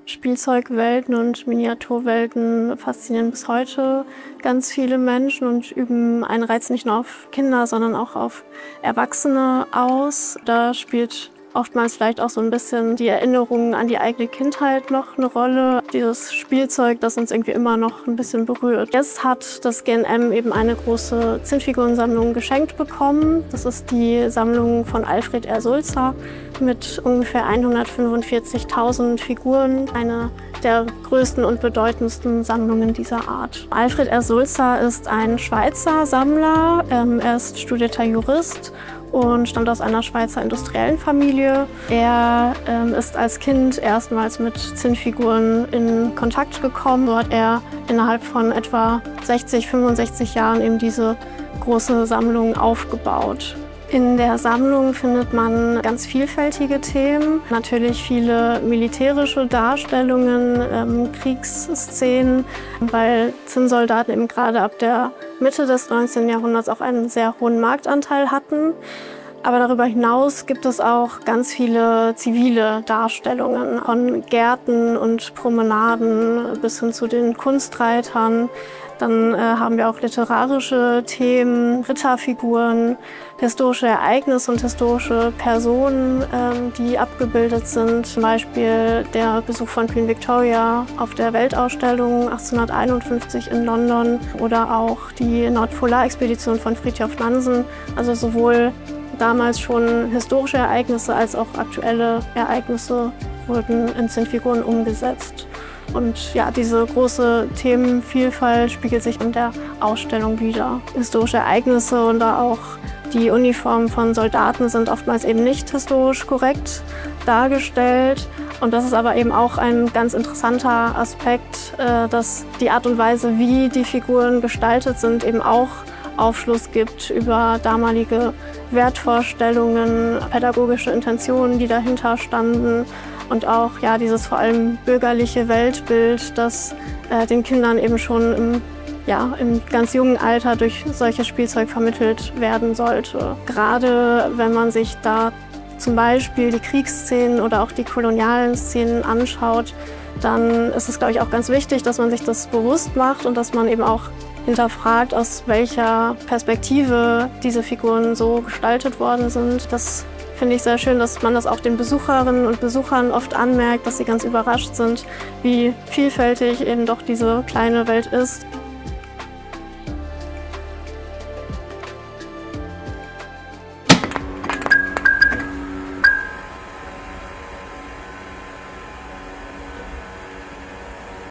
Spielzeugwelten und Miniaturwelten faszinieren bis heute ganz viele Menschen und üben einen Reiz nicht nur auf Kinder, sondern auch auf Erwachsene aus. Da spielt oftmals vielleicht auch so ein bisschen die Erinnerung an die eigene Kindheit noch eine Rolle. Dieses Spielzeug, das uns irgendwie immer noch ein bisschen berührt. Jetzt hat das GNM eben eine große Zinnfigurensammlung geschenkt bekommen. Das ist die Sammlung von Alfred R. Sulzer mit ungefähr 145.000 Figuren. Eine der größten und bedeutendsten Sammlungen dieser Art. Alfred R. Sulzer ist ein Schweizer Sammler. Er ist studierter Jurist und stammt aus einer Schweizer industriellen Familie. Er ist als Kind erstmals mit Zinnfiguren in Kontakt gekommen. So hat er innerhalb von etwa 60, 65 Jahren eben diese große Sammlung aufgebaut. In der Sammlung findet man ganz vielfältige Themen, natürlich viele militärische Darstellungen, Kriegsszenen, weil Zinnsoldaten eben gerade ab der Mitte des 19. Jahrhunderts auch einen sehr hohen Marktanteil hatten. Aber darüber hinaus gibt es auch ganz viele zivile Darstellungen, von Gärten und Promenaden bis hin zu den Kunstreitern. Dann haben wir auch literarische Themen, Ritterfiguren, historische Ereignisse und historische Personen, die abgebildet sind. Zum Beispiel der Besuch von Queen Victoria auf der Weltausstellung 1851 in London oder auch die Nordpolarexpedition von Fridtjof Nansen. Also sowohl damals schon historische Ereignisse als auch aktuelle Ereignisse wurden in Zinnfiguren umgesetzt. Und ja, diese große Themenvielfalt spiegelt sich in der Ausstellung wider. Historische Ereignisse und auch die Uniformen von Soldaten sind oftmals eben nicht historisch korrekt dargestellt. Und das ist aber eben auch ein ganz interessanter Aspekt, dass die Art und Weise, wie die Figuren gestaltet sind, eben auch Aufschluss gibt über damalige Wertvorstellungen, pädagogische Intentionen, die dahinter standen. Und auch ja, dieses vor allem bürgerliche Weltbild, das den Kindern eben schon im ganz jungen Alter durch solches Spielzeug vermittelt werden sollte. Gerade wenn man sich da zum Beispiel die Kriegsszenen oder auch die kolonialen Szenen anschaut, dann ist es, glaube ich, auch ganz wichtig, dass man sich das bewusst macht und dass man eben auch hinterfragt, aus welcher Perspektive diese Figuren so gestaltet worden sind. Das finde ich sehr schön, dass man das auch den Besucherinnen und Besuchern oft anmerkt, dass sie ganz überrascht sind, wie vielfältig eben doch diese kleine Welt ist.